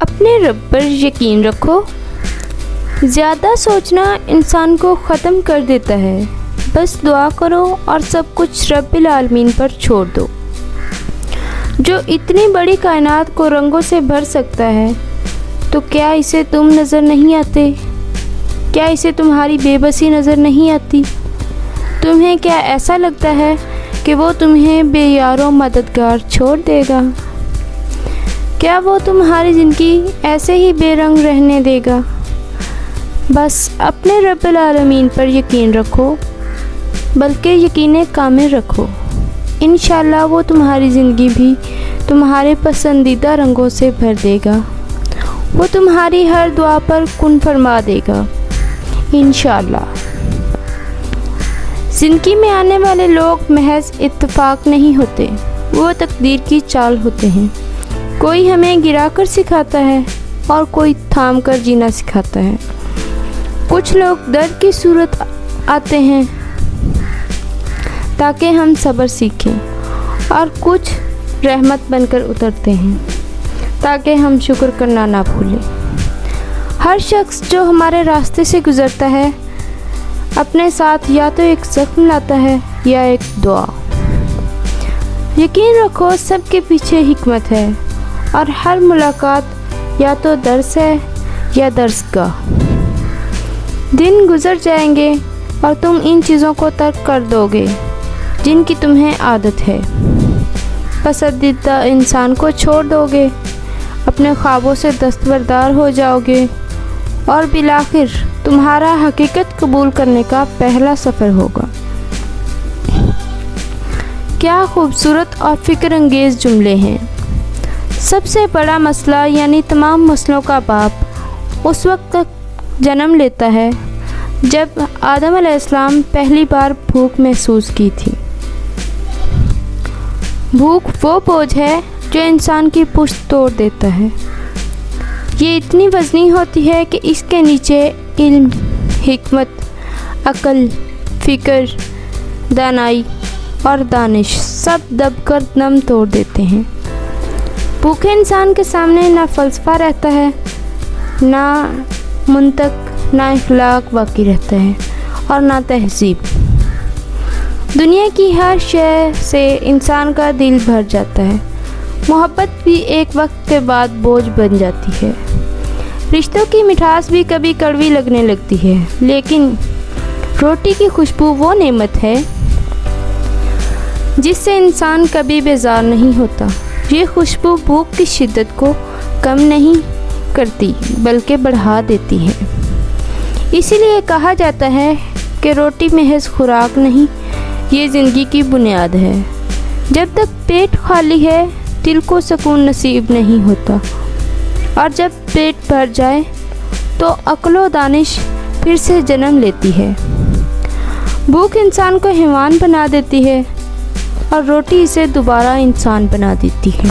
اپنے رب پر یقین رکھو۔ زیادہ سوچنا انسان کو ختم کر دیتا ہے۔ بس دعا کرو اور سب کچھ رب العالمین پر چھوڑ دو، جو اتنی بڑی کائنات کو رنگوں سے بھر سکتا ہے۔ تو کیا اسے تم نظر نہیں آتے؟ کیا اسے تمہاری بے بسی نظر نہیں آتی؟ تمہیں کیا ایسا لگتا ہے کہ وہ تمہیں بے یار و مددگار چھوڑ دے گا؟ کیا وہ تمہاری زندگی ایسے ہی بے رنگ رہنے دے گا؟ بس اپنے رب العالمین پر یقین رکھو، بلکہ یقین کامل رکھو۔ انشاءاللہ وہ تمہاری زندگی بھی تمہارے پسندیدہ رنگوں سے بھر دے گا۔ وہ تمہاری ہر دعا پر کن فرما دے گا انشاءاللہ۔ زندگی میں آنے والے لوگ محض اتفاق نہیں ہوتے، وہ تقدیر کی چال ہوتے ہیں۔ کوئی ہمیں گرا کر سکھاتا ہے اور کوئی تھام کر جینا سکھاتا ہے۔ کچھ لوگ درد کی صورت آتے ہیں تاکہ ہم صبر سیکھیں، اور کچھ رحمت بن کر اترتے ہیں تاکہ ہم شکر کرنا نہ بھولیں۔ ہر شخص جو ہمارے راستے سے گزرتا ہے اپنے ساتھ یا تو ایک زخم لاتا ہے یا ایک دعا۔ یقین رکھو سب کے پیچھے حکمت ہے، اور ہر ملاقات یا تو درس ہے یا درس گاہ۔ دن گزر جائیں گے اور تم ان چیزوں کو ترک کر دو گے جن کی تمہیں عادت ہے۔ پسندیدہ انسان کو چھوڑ دو گے، اپنے خوابوں سے دستبردار ہو جاؤ گے، اور بالآخر تمہارا حقیقت قبول کرنے کا پہلا سفر ہوگا۔ کیا خوبصورت اور فکر انگیز جملے ہیں۔ سب سے بڑا مسئلہ یعنی تمام مسئلوں کا باپ اس وقت تک جنم لیتا ہے جب آدم علیہ السلام پہلی بار بھوک محسوس کی تھی۔ بھوک وہ بوجھ ہے جو انسان کی پشت توڑ دیتا ہے۔ یہ اتنی وزنی ہوتی ہے کہ اس کے نیچے علم، حکمت، عقل، فکر، دانائی اور دانش سب دب کر دم توڑ دیتے ہیں۔ بھوکے انسان کے سامنے نہ فلسفہ رہتا ہے، نہ منطق، نہ اخلاق باقی رہتا ہے، اور نہ تہذیب۔ دنیا کی ہر شے سے انسان کا دل بھر جاتا ہے۔ محبت بھی ایک وقت کے بعد بوجھ بن جاتی ہے۔ رشتوں کی مٹھاس بھی کبھی کڑوی لگنے لگتی ہے، لیکن روٹی کی خوشبو وہ نعمت ہے جس سے انسان کبھی بیزار نہیں ہوتا۔ یہ خوشبو بھوک کی شدت کو کم نہیں کرتی بلکہ بڑھا دیتی ہے۔ اسی لیے کہا جاتا ہے کہ روٹی محض خوراک نہیں، یہ زندگی کی بنیاد ہے۔ جب تک پیٹ خالی ہے دل کو سکون نصیب نہیں ہوتا، اور جب پیٹ بھر جائے تو عقل و دانش پھر سے جنم لیتی ہے۔ بھوک انسان کو حیوان بنا دیتی ہے، اور روٹی اسے دوبارہ انسان بنا دیتی ہے۔